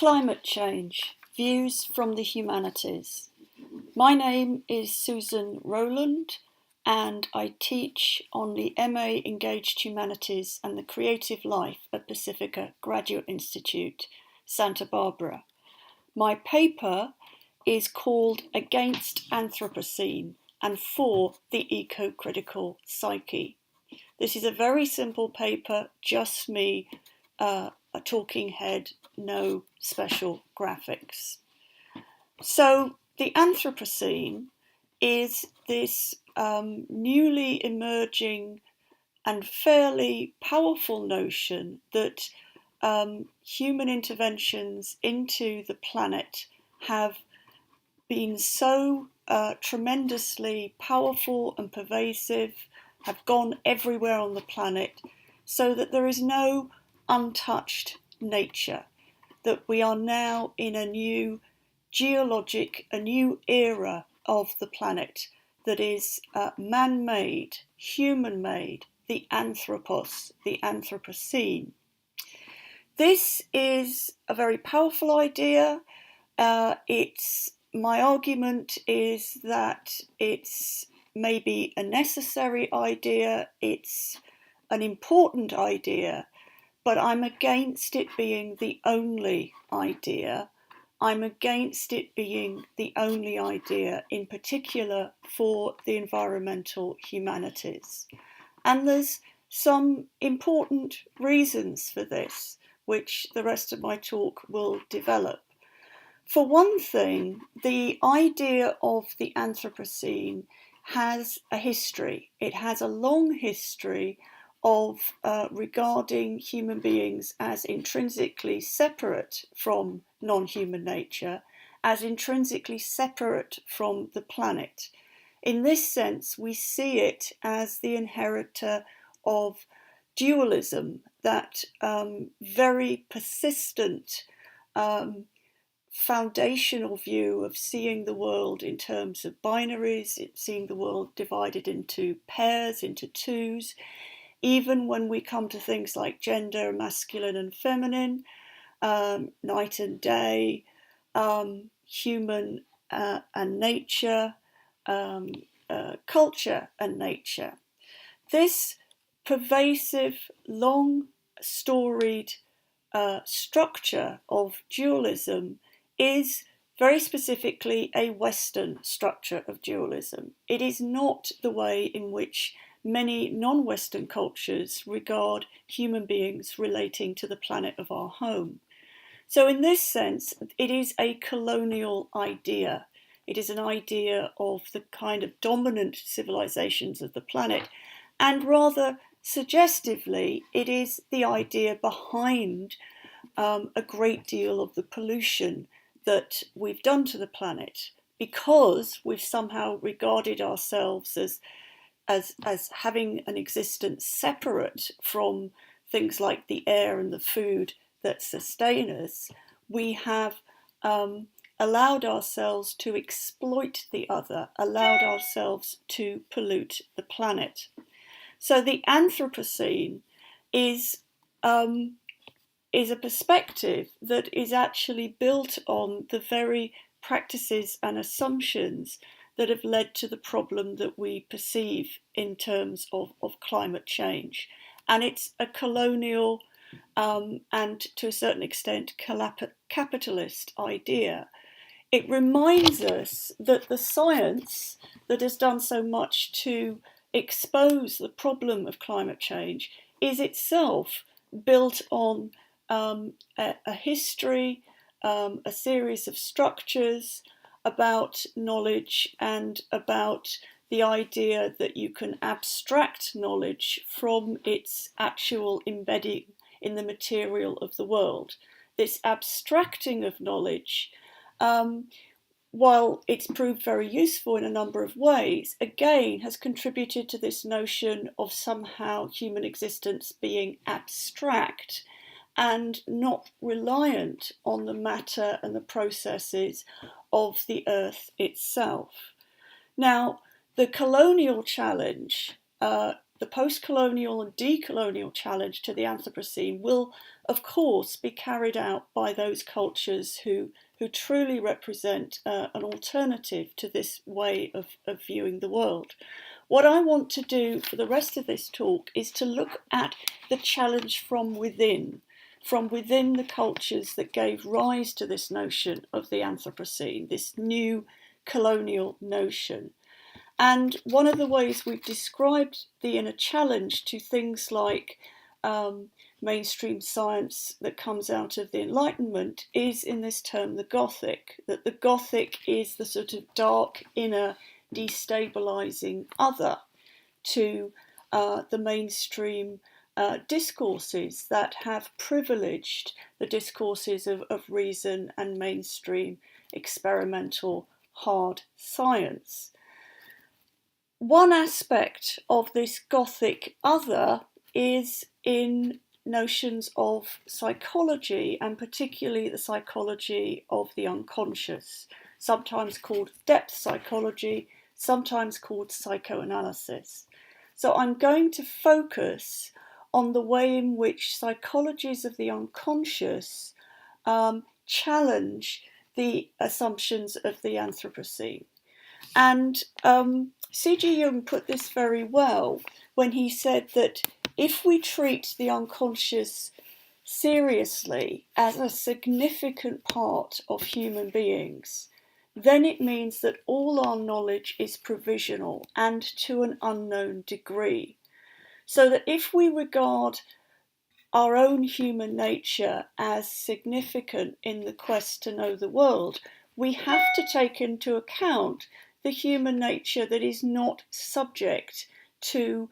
Climate change, views from the humanities. My name is Susan Rowland and I teach on the MA Engaged Humanities and the Creative Life at Pacifica Graduate Institute, Santa Barbara. My paper is called Against Anthropocene and for the Ecocritical Psyche. This is a very simple paper, just me, a talking head, no special graphics. So the Anthropocene is this newly emerging and fairly powerful notion that human interventions into the planet have been so tremendously powerful and pervasive, have gone everywhere on the planet, so that there is no untouched nature, that we are now in a new geologic, a new era of the planet that is man-made, human-made, the anthropos, the Anthropocene. This is a very powerful idea. My argument is that it's maybe a necessary idea, it's an important idea, but I'm against it being the only idea. I'm against it being the only idea, in particular for the environmental humanities. And there's some important reasons for this, which the rest of my talk will develop. For one thing, the idea of the Anthropocene has a history. It has a long history of regarding human beings as intrinsically separate from non-human nature, as intrinsically separate from the planet. In this sense, we see it as the inheritor of dualism, that very persistent foundational view of seeing the world in terms of binaries, seeing the world divided into pairs, into twos. Even when we come to things like gender, masculine and feminine, night and day, human and nature, culture and nature. This pervasive, long storied structure of dualism is very specifically a Western structure of dualism. It is not the way in which many non-Western cultures regard human beings relating to the planet of our home. So in this sense, it is a colonial idea. It is an idea of the kind of dominant civilizations of the planet, and rather suggestively, it is the idea behind a great deal of the pollution that we've done to the planet, because we've somehow regarded ourselves as having an existence separate from things like the air and the food that sustain us. We have allowed ourselves to exploit the other, allowed ourselves to pollute the planet. So the Anthropocene is a perspective that is actually built on the very practices and assumptions that have led to the problem that we perceive in terms of climate change. And it's a colonial and to a certain extent capitalist idea. It reminds us that the science that has done so much to expose the problem of climate change is itself built on a history, a series of structures about knowledge and about the idea that you can abstract knowledge from its actual embedding in the material of the world. This abstracting of knowledge, while it's proved very useful in a number of ways, again has contributed to this notion of somehow human existence being abstract and not reliant on the matter and the processes of the earth itself. Now, the colonial challenge that the post-colonial and decolonial challenge to the Anthropocene will, of course, be carried out by those cultures who truly represent an alternative to this way of viewing the world. What I want to do for the rest of this talk is to look at the challenge from within the cultures that gave rise to this notion of the Anthropocene, this new colonial notion. And one of the ways we've described the inner challenge to things like mainstream science that comes out of the Enlightenment is in this term, the Gothic, that the Gothic is the sort of dark, inner, destabilizing other to the mainstream discourses that have privileged the discourses of reason and mainstream experimental hard science. One aspect of this Gothic other is in notions of psychology, and particularly the psychology of the unconscious, sometimes called depth psychology, sometimes called psychoanalysis. So I'm going to focus on the way in which psychologies of the unconscious challenge the assumptions of the Anthropocene. And C.G. Jung put this very well when he said that if we treat the unconscious seriously as a significant part of human beings, then it means that all our knowledge is provisional and to an unknown degree. So that if we regard our own human nature as significant in the quest to know the world, we have to take into account the human nature that is not subject to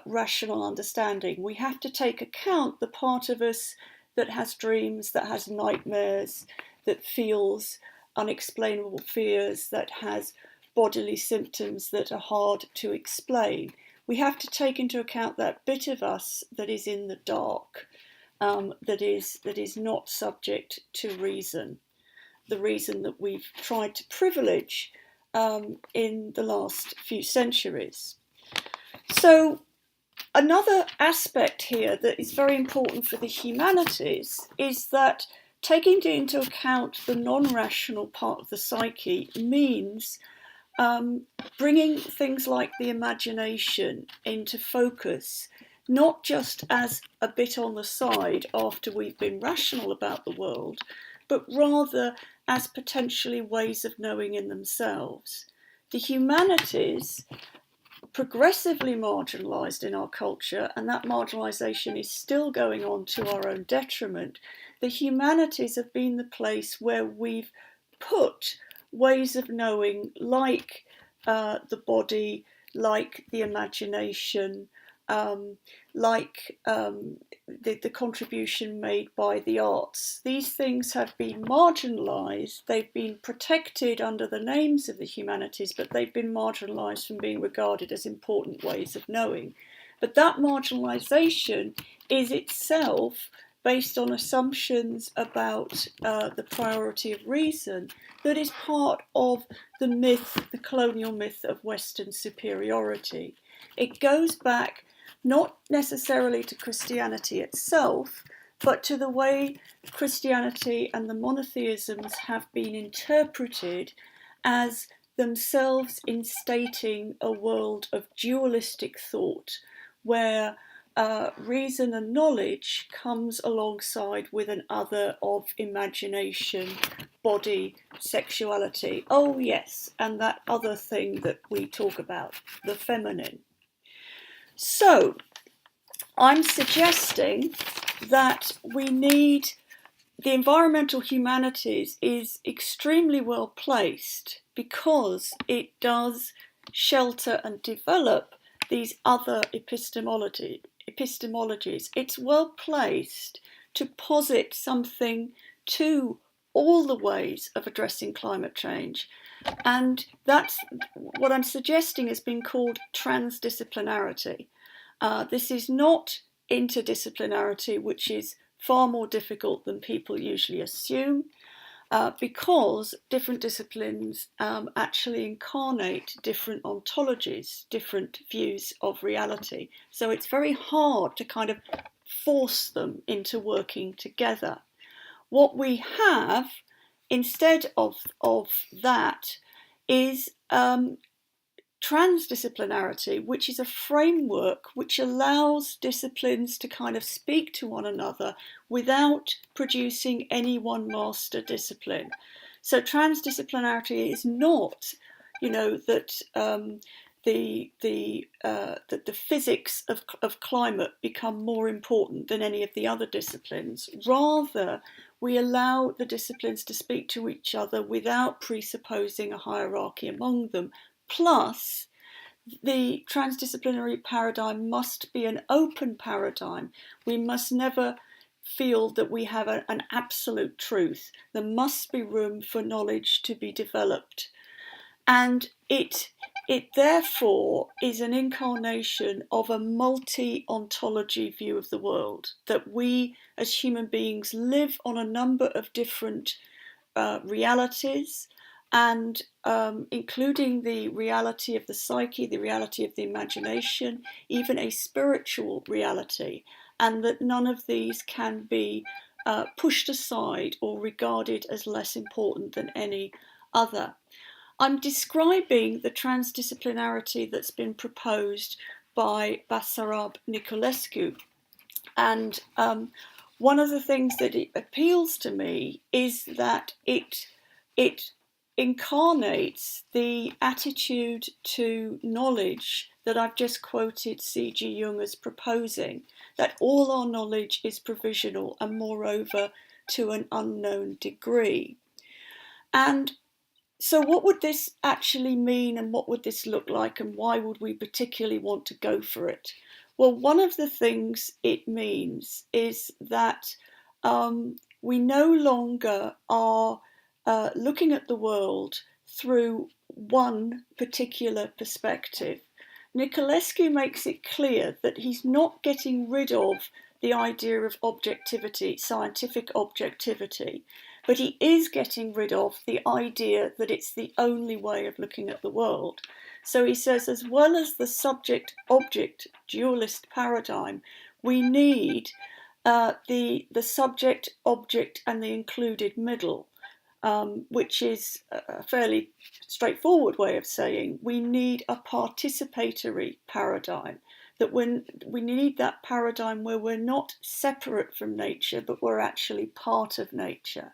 rational understanding. We have to take account the part of us that has dreams, that has nightmares, that feels unexplainable fears, that has bodily symptoms that are hard to explain. We have to take into account that bit of us that is in the dark, that is not subject to reason, the reason that we've tried to privilege in the last few centuries. So another aspect here that is very important for the humanities is that taking into account the non-rational part of the psyche means bringing things like the imagination into focus, not just as a bit on the side after we've been rational about the world, but rather as potentially ways of knowing in themselves. The humanities, progressively marginalised in our culture, and that marginalisation is still going on to our own detriment, the humanities have been the place where we've put ways of knowing like the body, like the imagination, like the contribution made by the arts. These things have been marginalised, they've been protected under the names of the humanities, but they've been marginalised from being regarded as important ways of knowing. But that marginalisation is itself based on assumptions about the priority of reason that is part of the myth, the colonial myth of Western superiority. It goes back not necessarily to Christianity itself, but to the way Christianity and the monotheisms have been interpreted as themselves instating a world of dualistic thought, where reason and knowledge comes alongside with an other of imagination, body, sexuality. Oh yes, and that other thing that we talk about, the feminine. So I'm suggesting that we need the environmental humanities is extremely well placed because it does shelter and develop these other epistemologies. It's well placed to posit something to all the ways of addressing climate change. And that's what I'm suggesting has been called transdisciplinarity. This is not interdisciplinarity, which is far more difficult than people usually assume. because different disciplines actually incarnate different ontologies, different views of reality. So it's very hard to kind of force them into working together. What we have instead of that is transdisciplinarity, which is a framework which allows disciplines to kind of speak to one another without producing any one master discipline. So transdisciplinarity is not, that that the physics of climate become more important than any of the other disciplines. Rather, we allow the disciplines to speak to each other without presupposing a hierarchy among them. Plus, the transdisciplinary paradigm must be an open paradigm. We must never feel that we have an absolute truth. There must be room for knowledge to be developed. And it therefore is an incarnation of a multi-ontology view of the world, that we as human beings live on a number of different realities, and including the reality of the psyche, the reality of the imagination, even a spiritual reality, and that none of these can be pushed aside or regarded as less important than any other. I'm describing the transdisciplinarity that's been proposed by Basarab Niculescu, and one of the things that it appeals to me is that it incarnates the attitude to knowledge that I've just quoted C.G. Jung as proposing, that all our knowledge is provisional and moreover to an unknown degree. And so what would this actually mean, and what would this look like, and why would we particularly want to go for it? Well, one of the things it means is that we no longer are looking at the world through one particular perspective. Niculescu makes it clear that he's not getting rid of the idea of objectivity, scientific objectivity, but he is getting rid of the idea that it's the only way of looking at the world. So he says, as well as the subject-object dualist paradigm, we need the subject-object and the included middle, which is a fairly straightforward way of saying we need a participatory paradigm. That when we need that paradigm where we're not separate from nature, but we're actually part of nature.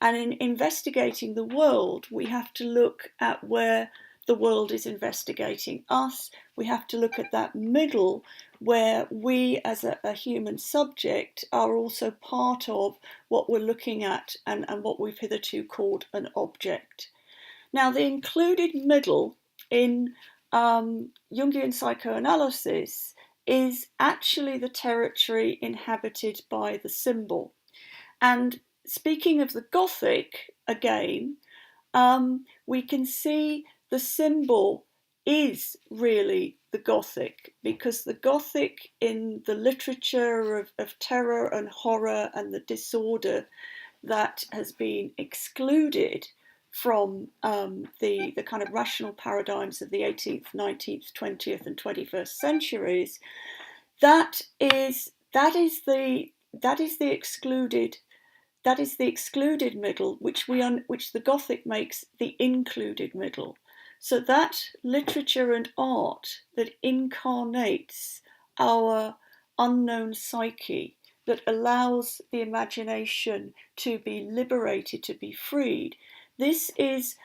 And in investigating the world, we have to look at where the world is investigating us. We have to look at that middle where we as a human subject are also part of what we're looking at and what we've hitherto called an object. Now, the included middle in Jungian psychoanalysis is actually the territory inhabited by the symbol. And speaking of the Gothic again, we can see the symbol is really the Gothic, because the Gothic in the literature of terror and horror and the disorder that has been excluded from the kind of rational paradigms of the 18th, 19th, 20th and 21st centuries, that is the excluded middle, which the Gothic makes the included middle. So that literature and art that incarnates our unknown psyche, that allows the imagination to be liberated, to be freed. This is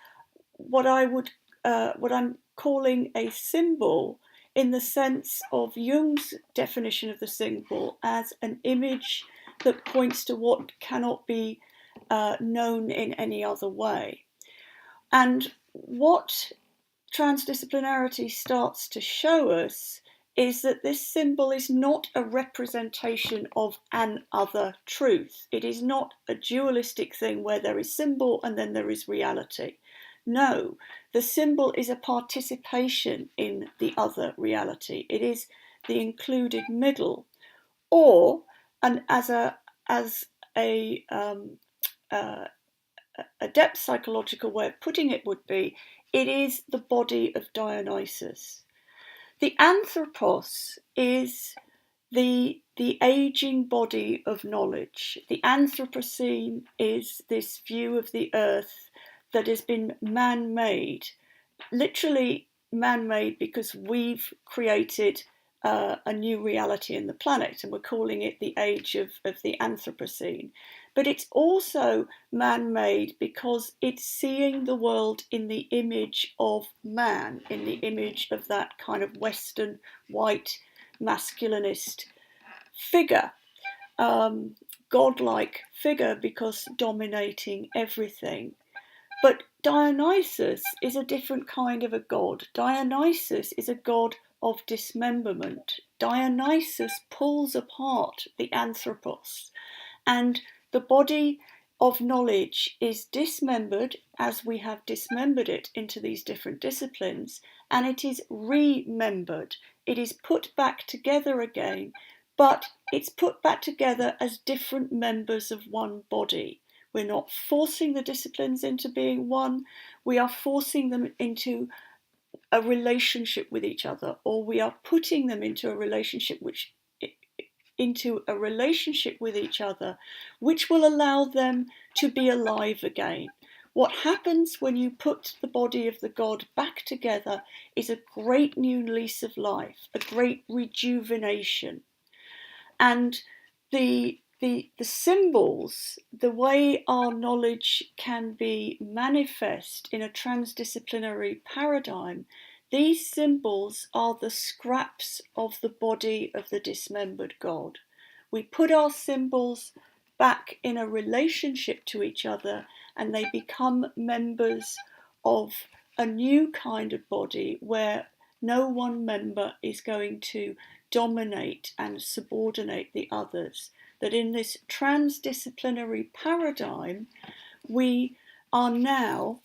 what I'm calling a symbol, in the sense of Jung's definition of the symbol as an image that points to what cannot be known in any other way. And what transdisciplinarity starts to show us is that this symbol is not a representation of an other truth. It is not a dualistic thing where there is symbol and then there is reality. No, the symbol is a participation in the other reality. It is the included middle, or as a a depth psychological way of putting it would be, it is the body of Dionysus. The anthropos is the aging body of knowledge. The Anthropocene is this view of the earth that has been man-made, literally man-made because we've created a new reality in the planet, and we're calling it the age of the Anthropocene. But it's also man-made because it's seeing the world in the image of man, in the image of that kind of Western white masculinist figure, godlike figure, because dominating everything. But Dionysus is a different kind of a god. Dionysus is a god of dismemberment. Dionysus pulls apart the anthropos, and the body of knowledge is dismembered as we have dismembered it into these different disciplines, and it is remembered. It is put back together again, but it's put back together as different members of one body. We're not forcing the disciplines into being one, we are forcing them into a relationship with each other, or we are putting them into a relationship with each other, which will allow them to be alive again. What happens when you put the body of the god back together is a great new lease of life, a great rejuvenation. And the symbols, the way our knowledge can be manifest in a transdisciplinary paradigm, these symbols are the scraps of the body of the dismembered God. We put our symbols back in a relationship to each other, and they become members of a new kind of body where no one member is going to dominate and subordinate the others. That in this transdisciplinary paradigm, we are now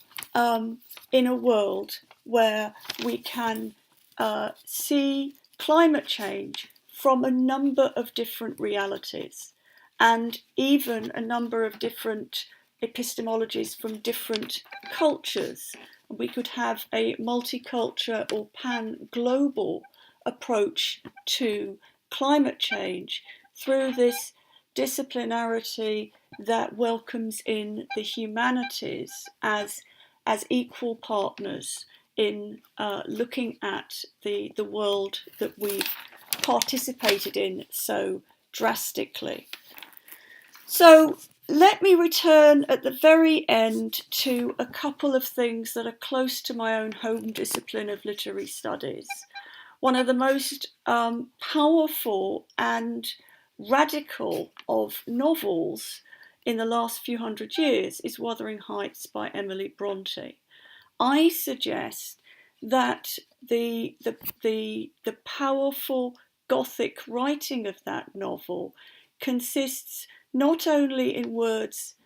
in a world where we can see climate change from a number of different realities, and even a number of different epistemologies from different cultures. We could have a multicultural or pan-global approach to climate change through this disciplinarity that welcomes in the humanities as equal partners in looking at the world that we've participated in so drastically. So let me return at the very end to a couple of things that are close to my own home discipline of literary studies. One of the most powerful and radical of novels in the last few hundred years is Wuthering Heights by Emily Bronte. I suggest that the powerful Gothic writing of that novel consists not only in words,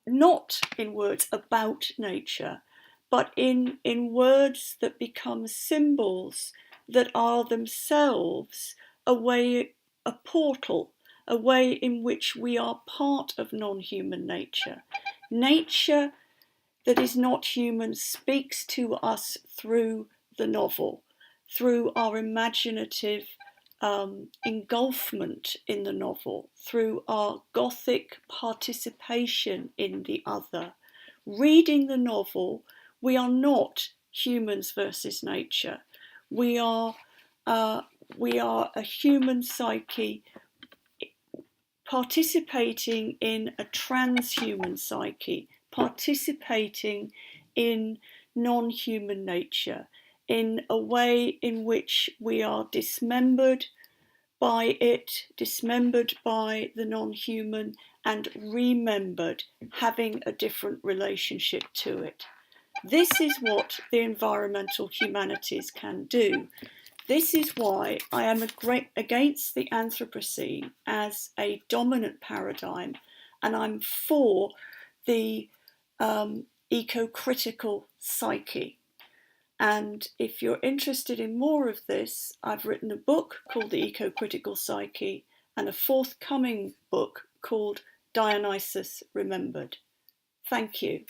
not in words about nature, but in words that become symbols that are themselves a portal, a way in which we are part of non-human nature. Nature that is not human speaks to us through the novel, through our imaginative engulfment in the novel, through our Gothic participation in the other. Reading the novel, we are not humans versus nature. We are a human psyche participating in a transhuman psyche, participating in non-human nature, in a way in which we are dismembered by it, dismembered by the non-human, and remembered, having a different relationship to it. This is what the environmental humanities can do. This is why I am against the Anthropocene as a dominant paradigm, and I'm for the ecocritical psyche. And if you're interested in more of this, I've written a book called The Ecocritical Psyche and a forthcoming book called Dionysus Remembered. Thank you.